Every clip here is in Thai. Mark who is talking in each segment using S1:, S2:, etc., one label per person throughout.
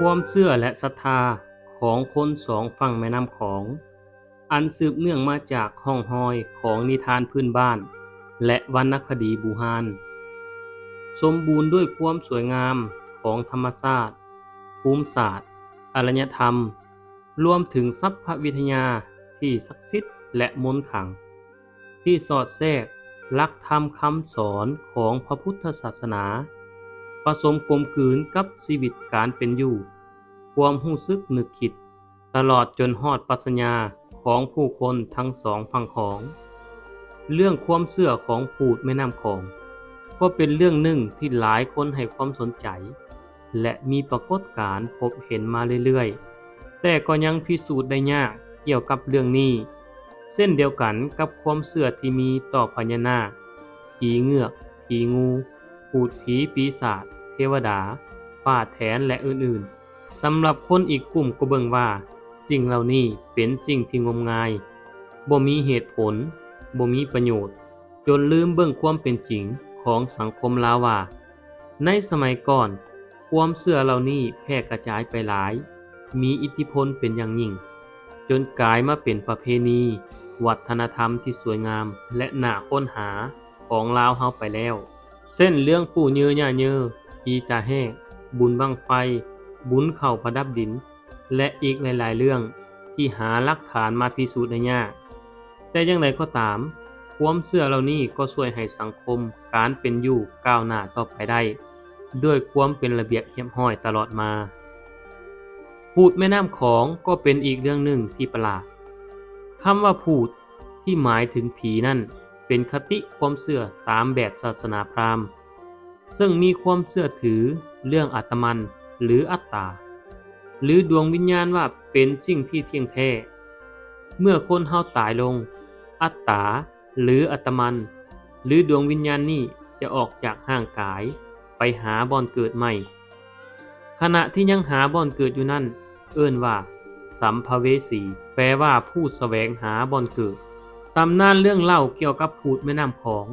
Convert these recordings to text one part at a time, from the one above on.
S1: ความเชื่อและศรัทธาของคนสองฝั่งแม่น้ำของอันสืบเนื่องมาจากห้องห้อยของนิทานพื้นบ้านและวรรณคดีบูฮานสมบูรณ์ด้วยความสวยงามของธรรมชาติภูมิศาสตร์อารยธรรมรวมถึงทรัพยวิทยาที่ศักดิ์สิทธิ์และมนต์ขลังที่สอดแทรกหลักธรรมคำสอนของพระพุทธศาสนาผสมกลมกลืนกับชีวิตการเป็นอยู่ความรู้สึกนึกคิดตลอดจนฮอดปรัชญาของผู้คนทั้งสองฝั่งของเรื่องความเชื่อของปูดแม่น้ำของก็เป็นเรื่องหนึ่งที่หลายคนให้ความสนใจและมีปรากฏการณ์พบเห็นมาเรื่อยๆแต่ก็ยังพิสูจน์ได้ยากเกี่ยวกับเรื่องนี้เส้นเดียวกันกับความเชื่อที่มีต่อพญานาคผีเงือกผีงูพูดผีปีศาจเทวดาฟ้าแถนและอื่นๆสำหรับคนอีกกลุ่มก็เบิ่งว่าสิ่งเหล่านี้เป็นสิ่งที่งมงายบ่มีเหตุผลบ่มีประโยชน์จนลืมเบิ่งความเป็นจริงของสังคมลาวว่าในสมัยก่อนความเชื่อเหล่านี้แพร่กระจายไปหลายมีอิทธิพลเป็นอย่างยิ่งจนกลายมาเป็นประเพณีวัฒนธรรมที่สวยงามและน่าค้นหาของลาวเฮาไปแล้วเส้นเรื่องปู่ยือญ่ายือผีตาแห้งบุญบั้งไฟบุญเข้าประดับดินและอีกหลายๆเรื่องที่หาหลักฐานมาพิสูจน์ได้ยากแต่อย่างไรก็ตามความเชื่อเหล่านี้ก็ช่วยให้สังคมการเป็นอยู่ก้าวหน้าต่อไปได้ด้วยความเป็นระเบียบเรียบร้อยตลอดมาพูดแม่น้ำของก็เป็นอีกเรื่องหนึ่งที่ประหลาดคำว่าพูดที่หมายถึงผีนั่นเป็นคติความเชื่อตามแบบศาสนาพราหมณ์ซึ่งมีความเชื่อถือเรื่องอาตมันหรืออัตตาหรือดวงวิญญาณว่าเป็นสิ่งที่เที่ยงแท้เมื่อคนเฮาตายลงอัตตาหรืออัตมันหรือดวงวิญญาณนี้จะออกจากร่างกายไปหาบ่อนเกิดใหม่ขณะที่ยังหาบ่อนเกิดอยู่นั่นเอิ้นว่าสัมภเวสีแปลว่าผู้แสวงหาบ่อนเกิดตำนานเรื่องเล่าเกี่ยวกับพูดแม่น้ำของ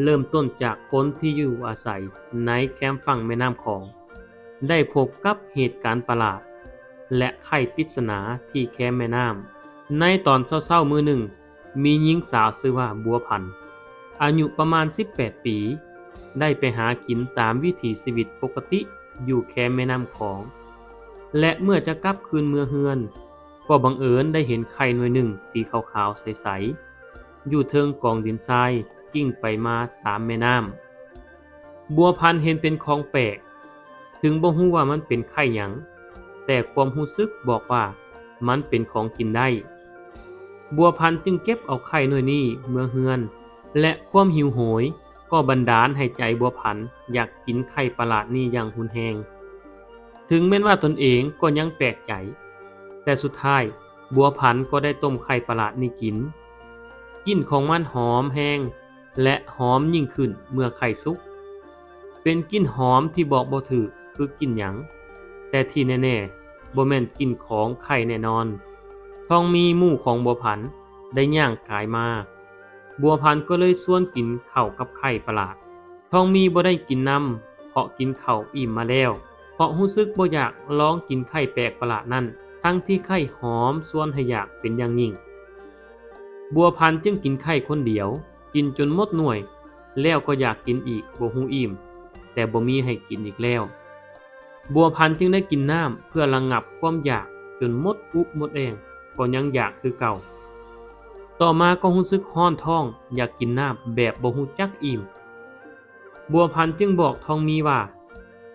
S1: เริ่มต้นจากคนที่อยู่อาศัยในแคมป์ฝั่งแม่น้ำของได้พบกับเหตุการณ์ประหลาดและไขปริศนาที่แคมป์แม่น้ำในตอนเช้าๆมื้อหนึ่งมีหญิงสาวชื่อว่าบัวพันธุ์อายุประมาณ18ปีได้ไปหากินตามวิถีชีวิตปกติอยู่แคมป์แม่น้ำของและเมื่อจะกลับคืนเมืองเฮือนก็บังเอิญได้เห็นไข่หน่วยหนึ่งสีขาวๆใสๆอยู่เทิงกองดินทรายกิ้งไปมาตามแม่น้ำบัวพันธุ์เห็นเป็นของแปลกถึงบ่ฮู้ว่ามันเป็นไข่หยังแต่ความรู้สึกบอกว่ามันเป็นของกินได้บัวพันธุ์จึงเก็บเอาไข่หน่วยนี้เมื่อเฮือนและความหิวโหยก็บันดาลให้ใจบัวพันธุ์อยากกินไข่ประหลาดนี้อย่างหุนแฮงถึงแม้ว่าตนเองก็ยังแปลกใจแต่สุดท้ายบัวพันธุ์ก็ได้ต้มไข่ประหลาดนี้กินกลิ่นของมันหอมแฮงและหอมยิ่งขึ้นเมื่อไข่สุกเป็นกลิ่นหอมที่บอกบ่ถูกคือกลิ่นหยังแต่ที่แน่ๆบ่แม่นกลิ่นของไข่แน่นอนทองมีหมู่ของบัวพันธุ์ได้ย่างกายมาบัวพันธุ์ก็เลยชวนกินข้าวกับไข่ประหลาดทองมีบ่ได้กินนำเพราะกินข้าวอิ่มมาแล้วเพราะรู้สึกบ่อยากลองกินไข่แปลกประหลาดนั่นทั้งที่ไข่หอมชวนให้อยากเป็นอย่างยิ่งบัวพันธุ์จึงกินไข่คนเดียวกินจนหมดหน่วยแล้วก็อยากกินอีกบ่ฮู้อิ่มแต่บ่มีให้กินอีกแล้วบัวพันธุ์จึงได้กินน้ำเพื่อระงับความอยากจนหมดอุหมดแรงก็ยังอยากคือเก่าต่อมาก็รู้สึกร้อนท้องอยากกินน้ำแบบบ่ฮู้จักอิ่มบัวพันธุ์จึงบอกทองมีว่า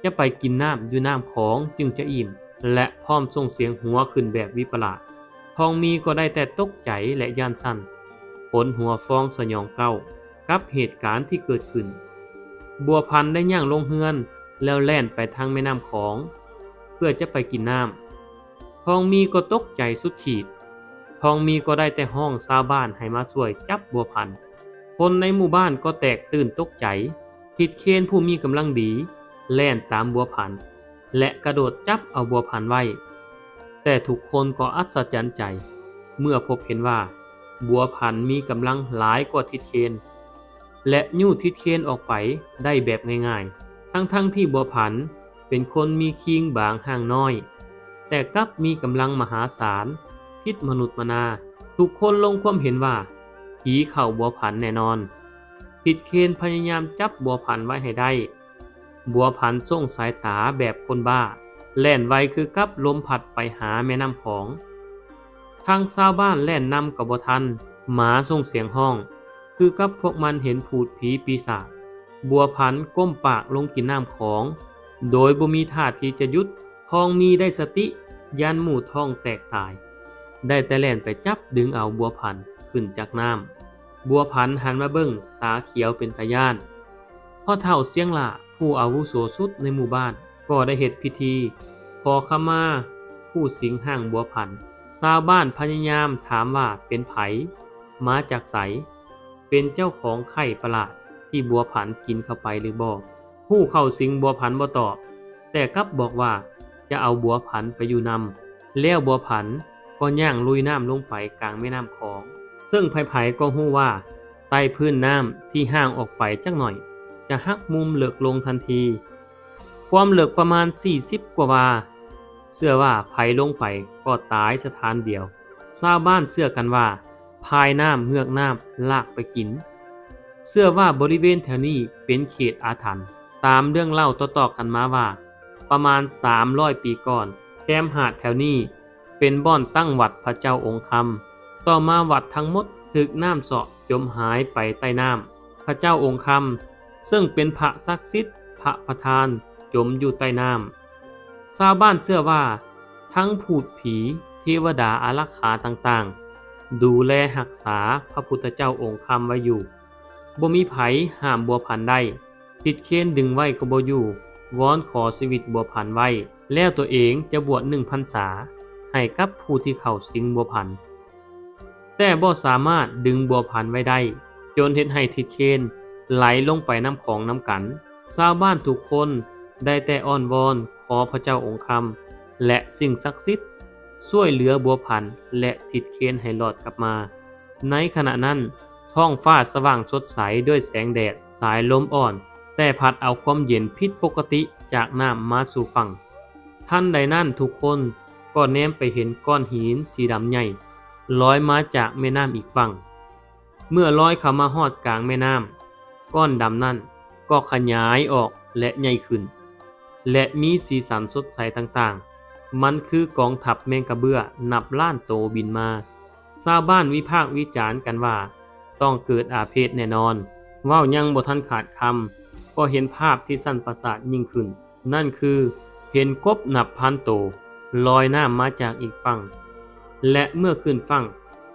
S1: จะไปกินน้ำอยู่น้ำของจึงจะอิ่มและพร้อมส่งเสียงหัวขึ้นแบบวิปลาสทองมีก็ได้แต่ตกใจและย่านสั่นขนหัวฟองสยองเก้ากับเหตุการณ์ที่เกิดขึ้นบัวพันธุ์ได้ย่างลงเฮือนแล้วแล่นไปทางแม่น้ำของเพื่อจะไปกินน้ำทองมีก็ตกใจสุดขีดทองมีก็ได้แต่ห้องชาวบ้านให้มาช่วยจับบัวพันธุ์คนในหมู่บ้านก็แตกตื่นตกใจทิดเคนผู้มีกำลังดีแล่นตามบัวพันธุ์และกระโดดจับเอาบัวพันธุ์ไว้แต่ทุกคนก็อัศจรรย์ใจเมื่อพบเห็นว่าบัวพันธุ์มีกำลังหลายกว่าทิดเคนและยู่ทิดเคนออกไปได้แบบง่ายๆทั้งที่บัวพันธุ์เป็น เป็นคนมีคิงบางห่างน้อยแต่กลับมีกำลังมหาศาลพิษมนุษย์มนาทุกคนลงความเห็นว่าผีเข้าบัวผันแน่นอนทิดเคนพยายามจับบัวผันไว้ให้ได้บัวผันส่งสายตาแบบคนบ้าแล่นไวคือกับลมพัดไปหาแม่น้ำของทางชาวบ้านแล่นนำกับบ่ทันหมาส่งเสียงห้องคือกับพวกมันเห็นผูดผีปีศาจบัวผันก้มปากลงกินน้ำของโดยบ่มีท่าทีจะหยุดทองมีได้สติยันหมู่ท้องแตกตายได้แต่แล่นไปจับดึงเอาบัวผันขึ้นจากน้ำบัวผันหันมาเบิ่งตาเขียวเป็นตาย่านพ่อเฒ่าเสียงหล่าผู้อาวุโสสุดในหมู่บ้านก็ได้เฮ็ดพิธีขอขมาผู้สิงห่างบัวผันชาวบ้านพยายามถามว่าเป็นไผมาจากไสเป็นเจ้าของไข่ประหลาดที่บัวผันกินเข้าไปหรือบ่ผู้เข้าสิงบัวผันบ่ตอบแต่กลับบอกว่าจะเอาบัวผันไปอยู่นำแล้วบัวผันก็ย่างลุยน้ำลงไปกลางแม่น้ำของซึ่งไผๆก็ฮู้ว่าใต้พื้นน้ำที่ห่างออกไปจักหน่อยจะหักมุมเลิกลงทันทีความเลิกประมาณ40กว่าวาเชื่อว่าไผลงไปก็ตายสถานเดียวชาวบ้านเชื่อกันว่าพายน้ำเงือกน้ำลากไปกินเชื่อว่าบริเวณแถวนี้เป็นเขตอาถรรพ์ตามเรื่องเล่าต่อๆกันมาว่าประมาณ300ปีก่อนแคมหาดแถวนี้เป็นบ่อนตั้งวัดพระเจ้าองค์คำต่อมาวัดทั้งหมดถึกน้ำเสาะจมหายไปใต้น้ำพระเจ้าองค์คำซึ่งเป็นพระศักดิ์สิทธิ์พระประธานจมอยู่ใต้น้ำชาวบ้านเชื่อว่าทั้งพูดผีเทวดาอารักขาต่างๆดูแลรักษาพระพุทธเจ้าองค์คำไว้อยู่บ่มีไผห้ามบัวผันได้ติดเค้นดึงไว้ก็บ่อยู่วอนขอชีวิตบัวผันไว้แล้วตัวเองจะบวช1 พรรษาให้กับผู้ที่เข้าสิงบัวผันแต่บ่สามารถดึงบัวผันไว้ได้จนเฮ็ดให้ทิดเคนไหลลงไปน้ำของน้ำกันชาวบ้านทุกคนได้แต่อ้อนวอนขอพระเจ้าองค์คำและสิ่งศักดิ์สิทธิ์ช่วยเหลือบัวผันและทิดเคนให้รอดกลับมาในขณะนั้นท้องฟ้าสว่างสดใสด้วยแสงแดดสายลมอ่อนแต่พัดเอาความเย็นผิดปกติจากน้ำมาสู่ฝั่งทันใดนั้นทุกคนก็แนมไปเห็นก้อนหินสีดำใหญ่ลอยมาจากแม่น้ำอีกฝั่งเมื่อลอยเข้ามาฮอดกลางแม่น้ำก้อนดำนั้นก็ขยายออกและใหญ่ขึ้นและมีสีสันสดใสต่างๆมันคือกองทัพแมงกะเบื้อนับล้านโตบินมาชาวบ้านวิพากษ์วิจารณ์กันว่าต้องเกิดอาเพศแน่นอนเว้ายังบ่ทันขาดคำก็เห็นภาพที่สั่นประสาทยิ่งขึ้นนั่นคือเห็นกบนับพันโตลอยน้ำมาจากอีกฝั่งและเมื่อขึ้นฝั่ง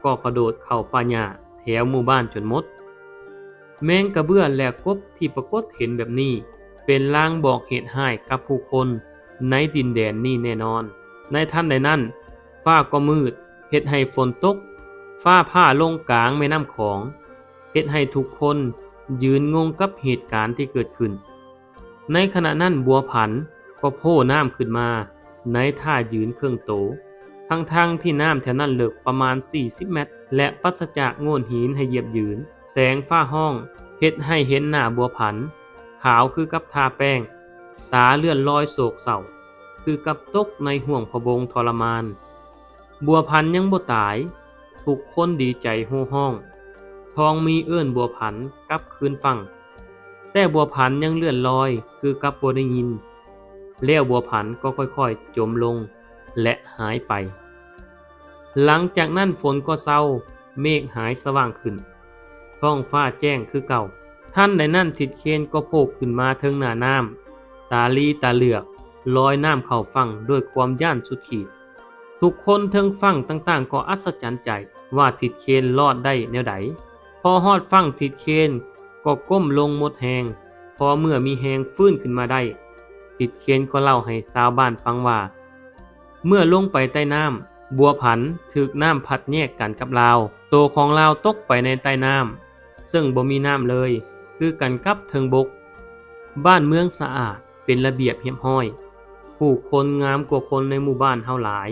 S1: ก็กระโดดเข้าป่าหญ้าแถวหมู่บ้านจนหมดแมงกะเบื้อและกบที่ปรากฏเห็นแบบนี้เป็นลางบอกเหตุให้กับผู้คนในดินแดนนี้แน่นอนในทันใดนั้นฟ้าก็มืดเฮ็ดให้ฝนตกฟ้าผ่าลงกลางแม่น้ำของเฮ็ดให้ทุกคนยืนงงกับเหตุการณ์ที่เกิดขึ้นในขณะนั้นบัวผันก็โผล่น้ำขึ้นมาในท่ายืนเครื่องโตทั้งที่น้ำแถวนั้นลึกประมาณ40 เมตรและปราศจากโง่นหินให้เหยียบยืนแสงฟ้าห้องเฮ็ดให้เห็นหน้าบัวผันขาวคือกับทาแป้งตาเลื่อนลอยโศกเศร้าคือกับตกในห่วงพะวงทรมานบัวผันยังบ่ตายทุกคนดีใจโห่ห้องทองมีเอื้อนบัวผันกลับคืนฝั่งแต่บัวผันยังเลื่อนลอยคือกับบ่ได้ยินแล้วบัวผันก็ค่อยๆจมลงและหายไปหลังจากนั้นฝนก็เศร้าเมฆหายสว่างขึ้นท้องฟ้าแจ้งคือเก่าท่านใดนั้นทิดเคนก็โผล่ขึ้นมาเทิงหน้าน้ำตาลีตาเหลือกลอยน้ำเข้าฝั่งด้วยความย่านสุดขีดทุกคนเทิงฝั่งต่างๆก็อัศจรรย์ใจว่าทิดเคนรอดได้แนวใดพอฮอดฝั่งทิดเคนก็ก้มลงหมดแหงพอเมื่อมีแหงฟื้นขึ้นมาได้ทิดเคนก็เล่าให้ชาวบ้านฟังว่าเมื่อลงไปใต้น้ำบัวผันถูกน้ำพัดแยกกันกับลาวโตวของลาวตกไปในใต้น้ำซึ่งบ่มีน้ำเลยคือกันกับเทิงบกบ้านเมืองสะอาดเป็นระเบียบเรียบร้อยผู้คนงามกว่าคนในหมู่บ้านเฮาหลาย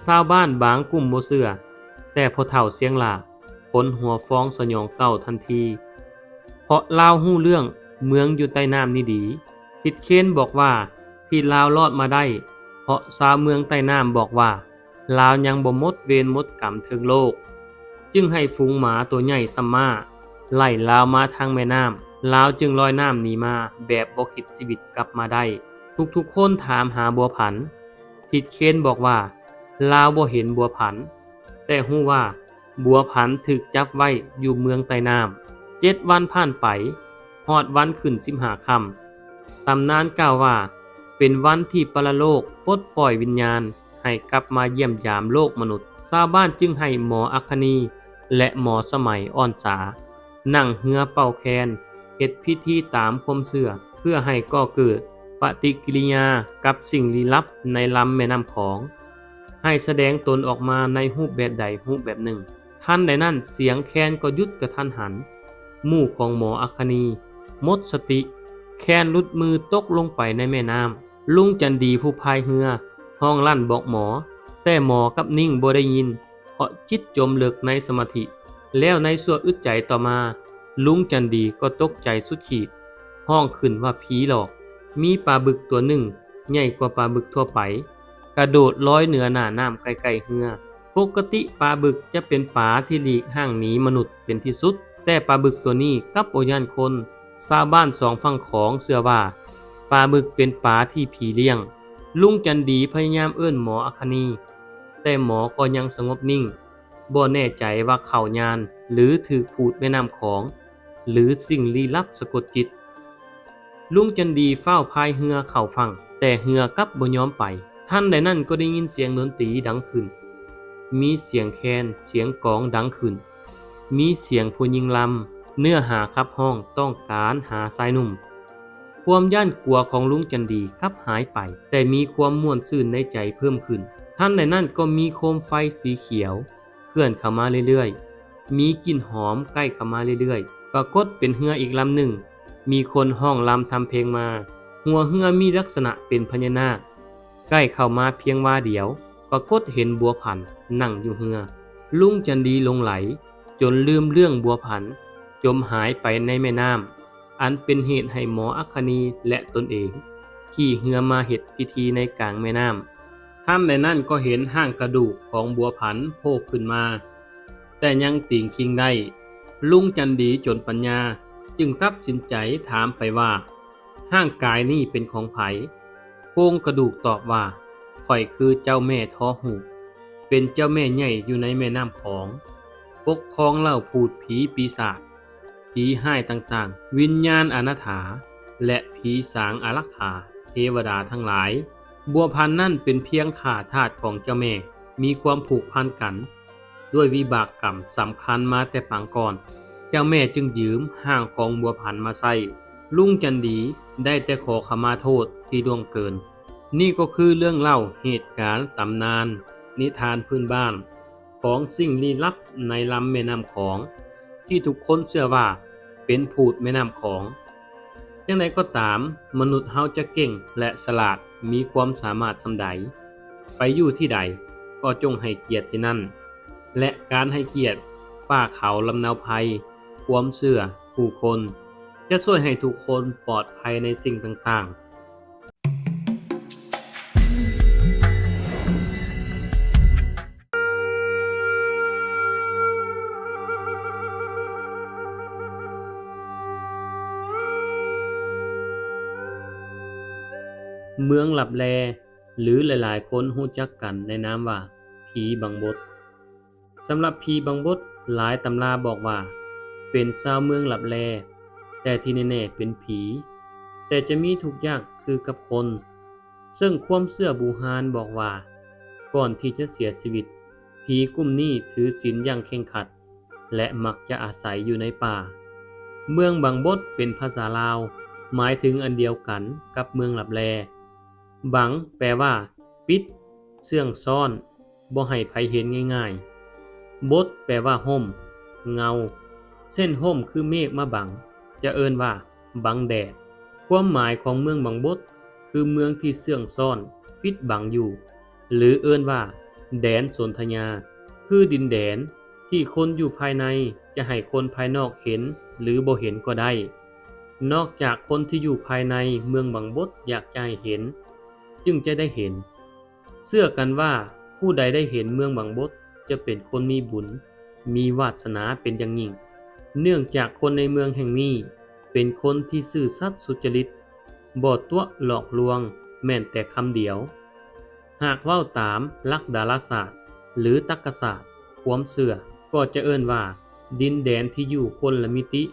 S1: ชาวบ้านบางกลุ่มบ่เชื่อแต่พอเฒ่าเสียงหลาคนหัวฟ้องสยองเก่าทันทีเพราะลาวฮู้เรื่องเมืองอยู่ใต้น้ำนี่ดีทิดเคนบอกว่า ที่ลาวรอดมาได้เพราะชาวเมืองใต้น้ำบอกว่าลาวยังบ่หมดเวรหมดกรรมถึงโลกจึงให้ฝูงหมาตัวใหญ่ซัมมาไล่ลาวมาทางแม่น้ำลาวจึงลอยน้ำหนีมาแบบบ่คิดชีวิตกลับมาได้ทุกๆคนถามหาบัวผันทิดเคนบอกว่าลาวบ่เห็นบัวผันแต่ฮู้ว่าบัวผันถูกจับไว้อยู่เมืองใต้น้ำ7 วันผ่านไปฮอดวันขึ้น15ค่ำตำนานกล่าวว่าเป็นวันที่ปรโลกปลดปล่อยวิญญาณให้กลับมาเยี่ยมยามโลกมนุษย์ชาวบ้านจึงให้หมออัคคณีและหมอสมัยอ่อนสานั่งเหือเป่าแคนเฮ็ดพิธีตามความเชื่อเพื่อให้ก่อเกิดปฏิกิริยากับสิ่งลี้ลับในลำแม่น้ำของให้แสดงตนออกมาในรูปแบบใดรูปแบบหนึ่งทันใดนั้นเสียงแคนก็หยุดกระทันหันหมู่ของหมออัคคณีหมดสติแคนหลุดมือตกลงไปในแม่น้ำลุงจันดีผู้พายเรือห้องลั่นบอกหมอแต่หมอกับนิ่งบ่ได้ยินเพราะจิตจมลึกในสมาธิแล้วในชั่วอึดใจต่อมาลุงจันดีก็ตกใจสุดขีดห้องขึ้นว่าผีหลอกมีปลาบึกตัวหนึ่งใหญ่กว่าปลาบึกทั่วไปกระโดดลอยเหนือหน้าน้ำไกลๆเรือปกติปลาบึกจะเป็นปลาที่หลีกห่างหนีมนุษย์เป็นที่สุดแต่ปลาบึกตัวนี้กลับบ่ย้านคนชาวบ้านสองฝั่งของเชื่อว่าปลาบึกเป็นปลาที่ผีเลี้ยงลุงจันดีพยายามเอิ้นหมออัคคณีแต่หมอก็ยังสงบนิ่งบ่แน่ใจว่าเข้ายานหรือถูกผูดแม่น้ำของหรือสิ่งลี้ลับสะกดจิตลุงจันดีเฝ้าพายเรือเข้าฝั่งแต่เรือกลับบ่ยอมไปท่านใดนั้นก็ได้ยินเสียงดนตรีดังขึ้นมีเสียงแคนเสียงกลองดังขึ้นมีเสียงผู้หญิงลำเนื้อหาขับห้องต้องการหาชายหนุ่มความย่านกลัวของลุงจันดีกลับหายไปแต่มีความม่วนซื่นในใจเพิ่มขึ้นท่านใดนั้นก็มีโคมไฟสีเขียวเคลื่อนเข้ามาเรื่อยๆมีกลิ่นหอมใกล้เข้ามาเรื่อยๆปรากฏเป็นเรืออีกลำหนึ่งมีคนห้องลำทำเพลงมาหัวเรือมีลักษณะเป็นพญานาคใกล้เข้ามาเพียงว่าเดียวปรากฏเห็นบัวผันนั่งอยู่เรือลุงจันดีหลงไหลจนลืมเรื่องบัวผันจมหายไปในแม่น้ำอันเป็นเหตุให้หมออัคคณีและตนเองขี่เรือมาเฮ็ดพิธีในกลางแม่น้ำท่านในนั้นก็เห็นห้างกระดูกของบัวผันโผล่ขึ้นมาแต่ยังติ่งคิงได้ลุงจันดีจนปัญญาจึงตัดสินใจถามไปว่าห้างกายนี่เป็นของไผโครงกระดูกตอบว่าข่อยคือเจ้าแม่ท้อหูเป็นเจ้าแม่ใหญ่อยู่ในแม่น้ำของปกครองเหล่าพูดผีปีศาจผีห้ายต่างๆวิญญาณอนาถาและผีสางอารักขาเทวดาทั้งหลายบัวพันธุ์นั่นเป็นเพียงข้าทาสของเจ้าแม่มีความผูกพันกันด้วยวิบากกรรมสำคัญมาแต่ปางก่อนเจ้าแม่จึงยืมห้างของบัวพันธุ์มาใช้ลุงจันดีได้แต่ขอขมาโทษที่ล่วงเกินนี่ก็คือเรื่องเล่าเหตุการณ์ตำนานนิทานพื้นบ้านของสิ่งลี้ลับในลำแม่น้ำของที่ทุกคนเชื่อว่าเป็นพูดแม่น้ำของอย่างไรก็ตามมนุษย์เฮาจะเก่งและฉลาดมีความสามารถส่ำใดไปอยู่ที่ใดก็จงให้เกียรติที่นั่นและการให้เกียรติป่าเขาลำนาวภัยความเชื่อผู้คนจะช่วยให้ทุกคนปลอดภัยในสิ่งต่างๆเมืองลับแลหรือหลายๆคนรู้จักกันในนามว่าผีบังบดสำหรับผีบังบดหลายตำราบอกว่าเป็นชาวเมืองลับแลแต่ที่แน่ๆเป็นผีแต่จะมีทุกอย่างคือกับคนซึ่งความเชื่อบูฮานบอกว่าก่อนที่จะเสียชีวิตผีกลุ่มนี้ถือศีลอย่างเคร่งครัดและมักจะอาศัยอยู่ในป่าเมืองบังบดเป็นภาษาลาวหมายถึงอันเดียวกันกับเมืองลับแลบังแปลว่าปิดเสื่องซ่อนบ่ให้ไผเห็นง่ายๆบดแปลว่าห่มเงาเส้นห่มคือเมฆมาบังจะเอิ้นว่าบังแดดความหมายของเมืองบังบดคือเมืองที่เสื่องซ่อนปิดบังอยู่หรือเอิ้นว่าแดนสนธยาคือดินแดนที่คนอยู่ภายในจะให้คนภายนอกเห็นหรือบ่เห็นก็ได้นอกจากคนที่อยู่ภายในเมืองบังบดอยากจะให้เห็น จึงจะได้เห็นเชื่อกันว่าผู้ใดได้เห็นเมืองบางบดจะเป็นคนมีบุญมีวาสนาเป็นอย่างยิ่งเนื่องจากคนในเมืองแห่งนี้เป็นคนที่ซื่อสัตย์สุจริตบ่ตัวหลอกลวงแม้นแต่คำเดียวหากเว้าตามหลักดาราศาสตร์หรือตรรกศาสตร์ความเชื่อก็จะเอิ้นว่าดินแดนที่อยู่คนละมิติ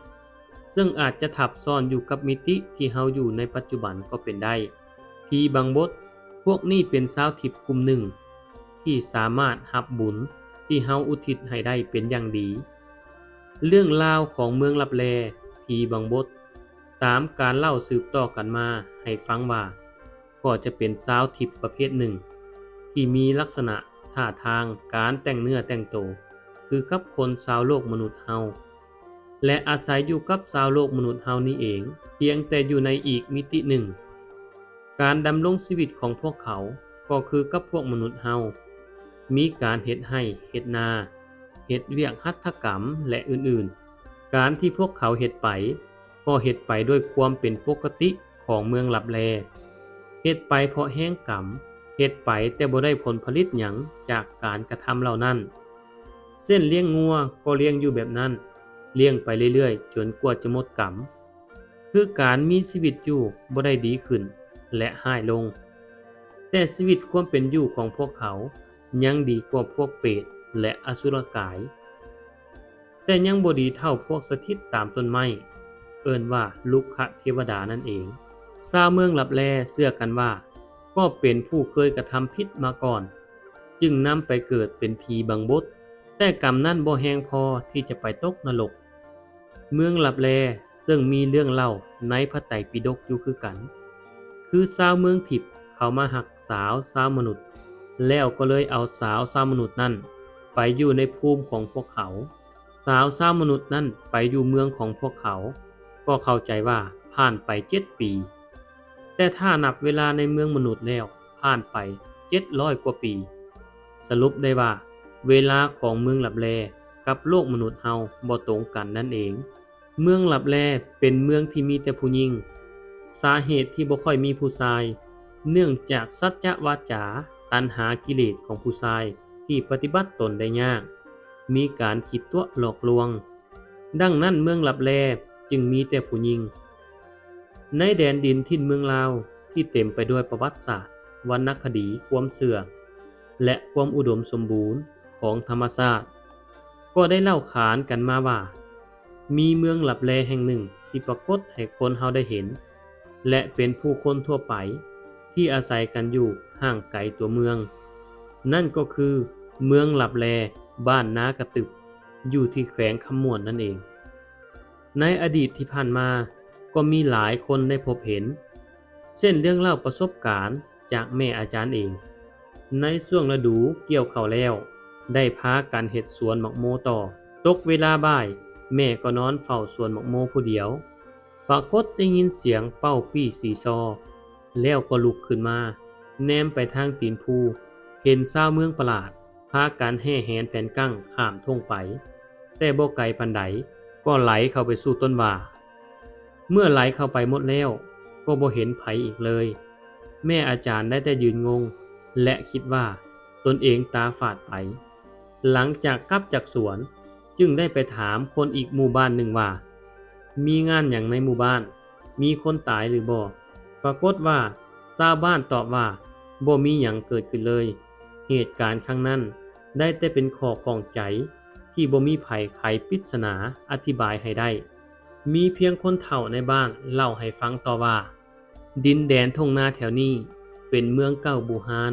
S1: ซึ่งอาจจะทับซ้อนอยู่กับมิติที่เฮาอยู่ในปัจจุบันก็เป็นได้ผีบางบดพวกนี้เป็นชาวทิพย์กลุ่มหนึ่งที่สามารถรับบุญที่เฮาอุทิศให้ได้เป็นอย่างดีเรื่องราวของเมืองลับแลผีบางบดตามการเล่าสืบต่อกันมาให้ฟังว่าก็จะเป็นชาวทิพย์ประเภทหนึ่งที่มีลักษณะท่าทางการแต่งเนื้อแต่งตัวคือกับคนชาวโลกมนุษย์เฮาและอาศัยอยู่กับชาวโลกมนุษย์เฮานี่เองเพียงแต่อยู่ในอีกมิติหนึ่งการดำรงชีวิตของพวกเขาก็คือกับพวกมนุษย์เฮามีการเฮ็ดไร่เฮ็ดนาเฮ็ดเวียกหัตถกรรมและอื่นๆการที่พวกเขาเฮ็ดไปก็เฮ็ดไปด้วยความเป็นปกติของเมืองลับแลเฮ็ดไปเพราะแห้งกรรมเฮ็ดไปแต่บ่ได้ผลผลิตหยังจากการกระทำเหล่านั้นเส้นเลี้ยงงัวก็เลี้ยงอยู่แบบนั้นเลี้ยงไปเรื่อยๆจนกว่าจะหมดกรรมคือการมีชีวิตอยู่บ่ได้ดีขึ้นและห้ายลงแต่ชีวิตความเป็นอยู่ของพวกเขายังดีกว่าพวกเปรตและอสุรกายแต่ยังบ่ดีเท่าพวกสถิตตามต้นไม้เอิ้นว่าลุกขเทวดานั่นเองชาวเมืองลับแลเชื่อกันว่าก็เป็นผู้เคยกระทำผิดมาก่อนจึงนำไปเกิดเป็นผีบางบดแต่กรรมนั้นบ่แห้งพอที่จะไปตกนรกเมืองลับแลซึ่งมีเรื่องเล่าในพระไตรปิฎกอยู่คือกันคือชาวเมืองทิพย์เขามาหักสาวมนุษย์แล้วก็เลยเอาสาวมนุษย์นั่นไปอยู่ในภูมิของพวกเขาสาวมนุษย์นั่นไปอยู่เมืองของพวกเขาก็เข้าใจว่าผ่านไป7 ปีแต่ถ้านับเวลาในเมืองมนุษย์แล้วผ่านไป700 กว่าปีสรุปได้ว่าเวลาของเมืองลับแลกับโลกมนุษย์เฮาบ่ตรงกันนั่นเองเมืองลับแลเป็นเมืองที่มีแต่ผู้หญิงสาเหตุที่บ่ค่อยมีผู้ชายเนื่องจากสัจจะวาจาตัณหากิเลสของผู้ชายที่ปฏิบัติตนได้ยากมีการคิดตัวหลอกลวงดังนั้นเมืองลับแลจึงมีแต่ผู้หญิงในแดนดินถิ่นเมืองลาวที่เต็มไปด้วยประวัติศาสตร์วรรณคดีความเชื่อและความอุดมสมบูรณ์ของธรรมชาติก็ได้เล่าขานกันมาว่ามีเมืองลับแลแห่งหนึ่งที่ปรากฏให้คนเฮาได้เห็นและเป็นผู้คนทั่วไปที่อาศัยกันอยู่ห่างไกลตัวเมืองนั่นก็คือเมืองลับแลบ้านนากระตึบอยู่ที่แขวงคำม่วนนั่นเองในอดีตที่ผ่านมาก็มีหลายคนได้พบเห็นเช่นเรื่องเล่าประสบการณ์จากแม่อาจารย์เองในช่วงฤดูเกี่ยวข้าวแล้วได้พากันเฮ็ดสวนหมักโมต่อตกเวลาบ่ายแม่ก็นอนเฝ้าสวนหมักโมผู้เดียวปรากฏได้ยินเสียงเป้าปี่สีซอแล้วก็ลุกขึ้นมาแนมไปทางตีนภูเห็นชาวเมืองประหลาดพากันแห่แหนแผ่นกั้งข้ามทุ่งไปแต่บ่ไกลปานใดก็ไหลเข้าไปสู่ต้นว่าเมื่อไหลเข้าไปหมดแล้วก็บ่เห็นไผอีกเลยแม่อาจารย์ได้แต่ยืนงงและคิดว่าตนเองตาฝาดไปหลังจากกลับจากสวนจึงได้ไปถามคนอีกหมู่บ้านหนึ่งว่ามีงานอย่างในหมู่บ้านมีคนตายหรือบ่ปรากฏว่าชาวบ้านตอบว่าบ่มีหยังเกิดขึ้นเลยเหตุการณ์ครั้งนั้นได้แต่เป็นข้อข้องใจที่บ่มีไผไขปริศนาอธิบายให้ได้มีเพียงคนเฒ่าในบ้านเล่าให้ฟังต่อว่าดินแดนทุ่งนาแถวนี้เป็นเมืองเก่าบูฮาน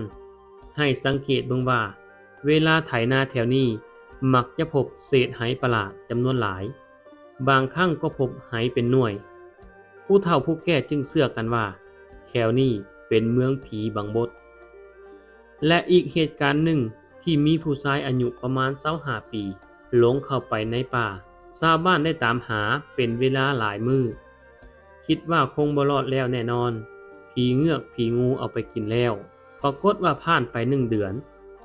S1: ให้สังเกตเบิ่งว่าเวลาไถนาแถวนี้มักจะพบเศษไหประหลาดจำนวนหลายบางครั้งก็พบไหเป็นหน่วยผู้เฒ่าผู้แก่จึงเชื่อกันว่าแถวนี้เป็นเมืองผีบางบดและอีกเหตุการณ์หนึ่งที่มีผู้ชายอายุประมาณ25 ปีหลงเข้าไปในป่าชาวบ้านได้ตามหาเป็นเวลาหลายมื้อคิดว่าคงบ่รอดแล้วแน่นอนผีเงือกผีงูเอาไปกินแล้วปรากฏว่าผ่านไป1 เดือน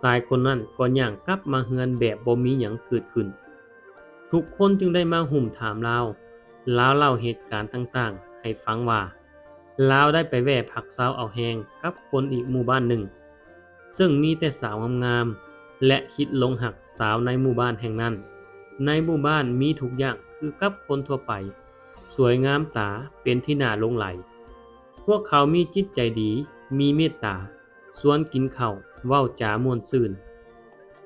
S1: ชายคนนั้นก็ย่างกลับมาเฮือนแบบบ่มีหยังเกิดขึ้นทุกคนจึงได้มาหุ่มถามลาวเล่าเหตุการณ์ต่างๆให้ฟังว่า ลาวได้ไปแว่ผักสาวเอาแหงกับคนอีกหมู่บ้านหนึ่งซึ่งมีแต่สาวงามๆและคิดลงหักสาวในหมู่บ้านแห่งนั้นในหมู่บ้านมีทุกอย่างคือกับคนทั่วไปสวยงามตาเป็นที่น่าหลงใหลพวกเขามีจิตใจดีมีเมตตาสวนกินข้าวเว้าจาม่วนซื่น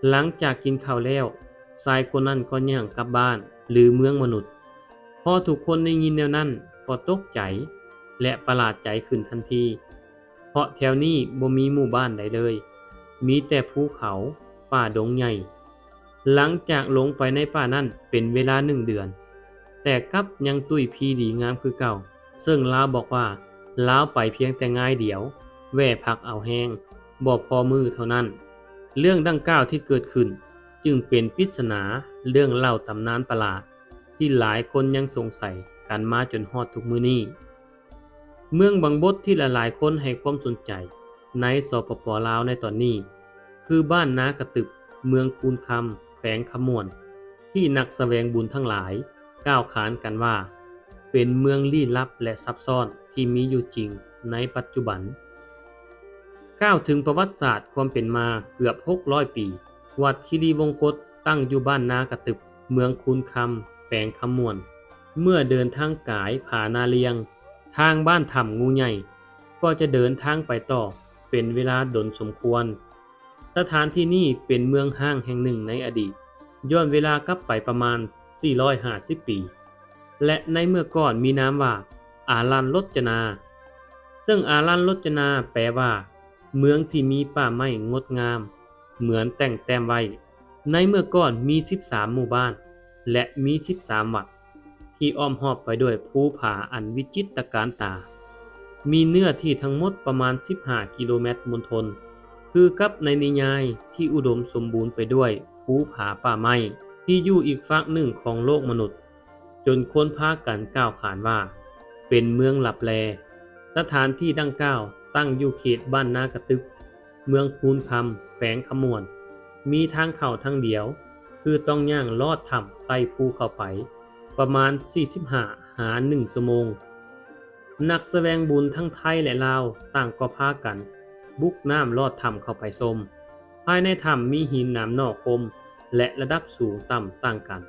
S1: หลังจากกินข้าวแล้วชายคนนั้นก็ย่างกลับบ้านหรือเมืองมนุษย์พอทุกคนได้ยินแนวนั้นก็ตกใจและประหลาดใจขึ้นทันทีเพราะแถวนี้บ่มีหมู่บ้านใดเลยมีแต่ภูเขาป่าดงใหญ่หลังจากลงไปในป่านั้นเป็นเวลา1 เดือนแต่กลับยังตุ้ยพีดีงามคือเก่าซึ่งลาวบอกว่าลาวไปเพียงแต่ง่ายเดียวแว่พักเอาแห้งบ่พอมือเท่านั้นเรื่องดังกล่าวที่เกิดขึ้นจึงเป็นปริศนาเรื่องเล่าตำนานประหลาดที่หลายคนยังสงสัยกันมาจนฮอดทุกมื้อนี้เมืองบางบดที่หลายๆคนให้ความสนใจในสปป.ลาวในตอนนี้คือบ้านนากระตึบเมืองคูนคำแขวงขมวนที่นักแสวงบุญทั้งหลายกล่าวขานกันว่าเป็นเมืองลี้ลับและซับซ้อนที่มีอยู่จริงในปัจจุบันกล่าวถึงประวัติศาสตร์ความเป็นมาเกือบ600 ปีวัดคีรีวงกฏตั้งอยู่บ้านนากระตึบเมืองคูนคำแขวงขมวนเมื่อเดินทางกายผานาเลียงทางบ้านถ้ำงูใหญ่ก็จะเดินทางไปต่อเป็นเวลาดนสมควรสถานที่นี้เป็นเมืองห้างแห่งหนึ่งในอดีตย้อนเวลากลับไปประมาณ450 ปีและในเมื่อก่อนมีนามว่าอารันรจนาซึ่งอารันรจนาแปลว่าเมืองที่มีป่าไม้งดงามเหมือนแต่งแต้มไว้ในเมื่อก่อนมี13 หมู่บ้านและมี13 วัดที่อ้อมรอบไปด้วยภูผาอันวิจิตรการตามีเนื้อที่ทั้งหมดประมาณ15 กิโลเมตรมณฑลคือกับในนิยายที่อุดมสมบูรณ์ไปด้วยภูผาป่าไม้ที่อยู่อีกฝั่งหนึ่งของโลกมนุษย์จนคนพากันกล่าวขานว่าเป็นเมืองลับแลสถานที่ดังกล่าวตั้งอยู่เขตบ้านนากระตึกเมืองคูนคำแขวงขมวนมีทางเข้าทางเดียวคือต้องย่างลอดถ้ำไต่ภูเข้าไปประมาณ45 หา 1 ชั่วโมงนักแสวงบุญทั้งไทยและลาวต่างก็พากันบุกน้ำลอดถ้ำเข้าไปชมภายในถ้ำมีหินหนามนอกคมและระดับสูงต่ำต่างกัน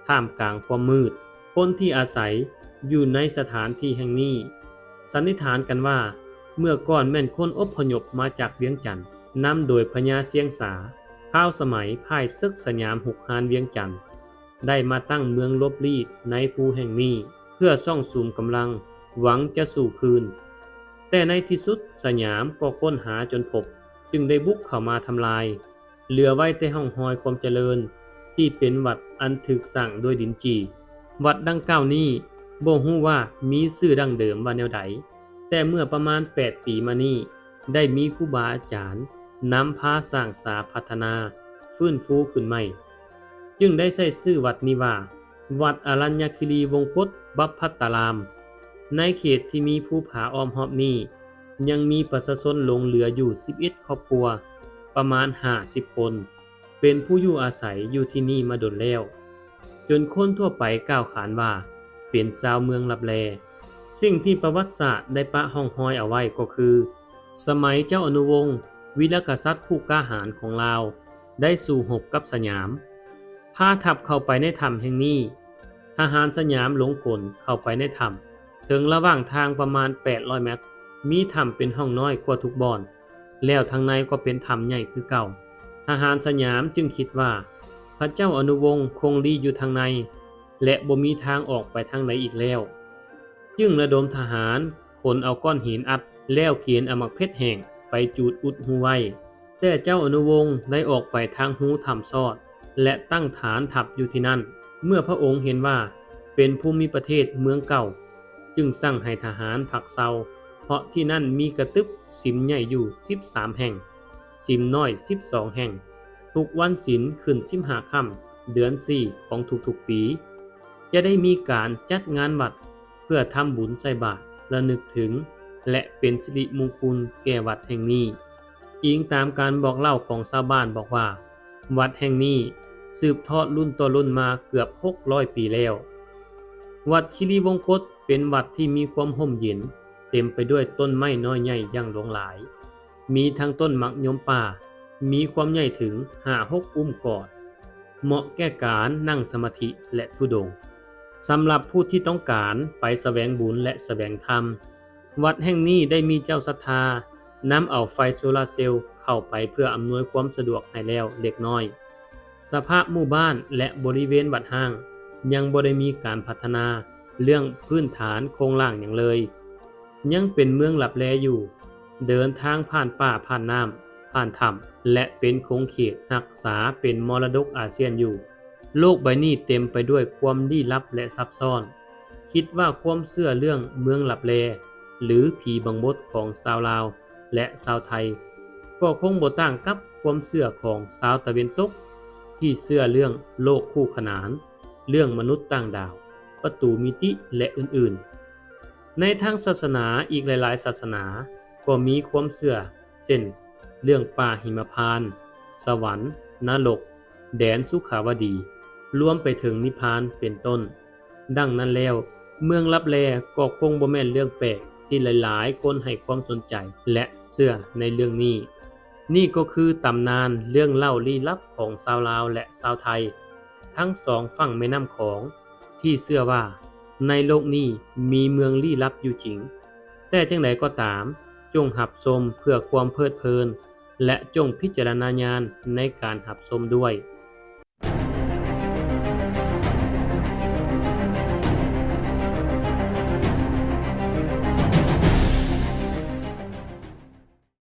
S1: ท่ามกลางความมืดคนที่อาศัยอยู่ในสถานที่แห่งนี้สันนิษฐานกันว่าเมื่อก่อนแม่นคนอพยพมาจากเวียงจันทน์นำโดยพญาเสียงสาข้าวสมัยพ่ายศึกสยามหุกฮานเวียงจันทน์ได้มาตั้งเมืองลบลีดในภูแห่งนี้เพื่อซ่องสุมกำลังหวังจะสู่คืนแต่ในที่สุดสยามก็ค้นหาจนพบจึงได้บุกเข้ามาทำลายเหลือไว้แต่ห้องหอยความเจริญที่เป็นวัดอันถึกสร้างด้วยดินจีวัดดังกล่าวนี้บ่ฮู้ว่ามีชื่อดั้งเดิมว่าแนวใดแต่เมื่อประมาณ8 ปีมานี้ได้มีครูบาอาจารย์นำพาสร้างสาพัฒนาฟื้นฟูขึ้นใหม่จึงได้ใช้ชื่อวัดนี้ว่าวัดอรัญญคีรีวงกฏบัพพัตตารามในเขตที่มีภูผาอ้อมรอบนี้ยังมีประชาชนหลงเหลืออยู่11 ครอบครัวประมาณ50 คนเป็นผู้อยู่อาศัยอยู่ที่นี่มาดนแล้วจนคนทั่วไปกล่าวขานว่าเป็นชาวเมืองลับแลสิ่งที่ประวัติศาสตร์ได้ปะห้องห้อยเอาไว้ก็คือสมัยเจ้าอนุวงศ์วีรกษัตริย์ผู้กล้าหาญของลาวได้สู่รบกับสยามพาทัพเข้าไปในถ้ำแห่งนี้ทหารสยามหลงกลเข้าไปในถ้ำถึงระหว่างทางประมาณ800 เมตรมีถ้ำเป็นห้องน้อยกว่าทุกบ่อนแล้วทางในก็เป็นถ้ำใหญ่คือเก่าทหารสยามจึงคิดว่าพระเจ้าอนุวงศ์คงลี้อยู่ทางในและบ่มีทางออกไปทางไหนอีกแล้วจึงระดมทหารขนเอาก้อนหินอัดแล้วเขียนเอาหมักเพชรแห้งไปจูดอุดหูไว้แต่เจ้าอนุวงศ์ได้ออกไปทางหูถ้ำซอดและตั้งฐานทัพอยู่ที่นั่นเมื่อพระองค์เห็นว่าเป็นภูมิประเทศเมืองเก่าจึงสั่งให้ทหารพักเซาเพราะที่นั่นมีกระตึบสิมใหญ่อยู่13 แห่งสิมน้อย12 แห่งทุกวันศีลขึ้น15 ค่ำเดือน4ของทุกๆปีจะได้มีการจัดงานวัดเพื่อทำบุญใส่บาตรระลึกถึงและเป็นสิริมงคลแก่วัดแห่งนี้อิงตามการบอกเล่าของชาวบ้านบอกว่าวัดแห่งนี้สืบทอดรุ่นต่อรุ่นมาเกือบ600 ปีแล้ววัดคีรีวงกฏเป็นวัดที่มีความร่มเย็น ต็มไปด้วยต้นไม้น้อยใหญ่อย่างหลวงหลาย มีทั้งต้นมักยมป่ามีความใหญ่ถึง5-6 อุ้มกอดเหมาะแก่การนั่งสมาธิและธุดงค์สำหรับผู้ที่ต้องการไปแสวงบุญและแสวงธรรมวัดแห่งนี้ได้มีเจ้าศรัทธานำเอาไฟโซลาร์เซลล์เข้าไปเพื่ออำนวยความสะดวกให้แล้วเล็กน้อยสภาพหมู่บ้านและบริเวณวัดห้างยังบ่ได้มีการพัฒนาเรื่องพื้นฐานโครงล่างอย่างเลยยังเป็นเมืองลับแลอยู่เดินทางผ่านป่าผ่านน้ำผ่านถ้ำและเป็นคงเขตรักษาเป็นมรดกอาเซียนอยู่โลกใบนี้เต็มไปด้วยความลี้ลับและซับซ้อนคิดว่าความเชื่อเรื่องเมืองลับแลหรือผีบังมดของชาวลาวและชาวไทยก็คงบ่ต่างกับความเชื่อของชาวตะวันตกที่เชื่อเรื่องโลกคู่ขนานเรื่องมนุษย์ต่างดาวประตูมิติและอื่นๆในทางศาสนาอีกหลายๆศาสนาก็มีความเชื่อเช่นเรื่องป่าหิมพานต์สวรรค์นรกแดนสุขาวดีรวมไปถึงนิพพานเป็นต้นดังนั้นแล้วเมืองลับแลก็คงบ่แม่นเรื่องแปลกที่หลายๆคนให้ความสนใจและเชื่อในเรื่องนี้นี่ก็คือตำนานเรื่องเล่าลี้ลับของชาวลาวและชาวไทยทั้งสองฝั่งแม่น้ำของที่เชื่อว่าในโลกนี้มีเมืองลี้ลับอยู่จริงแต่จังใดก็ตามจงรับชมเพื่อความเพลิดเพลินและจงพิจารณาญาณในการรับชมด้วย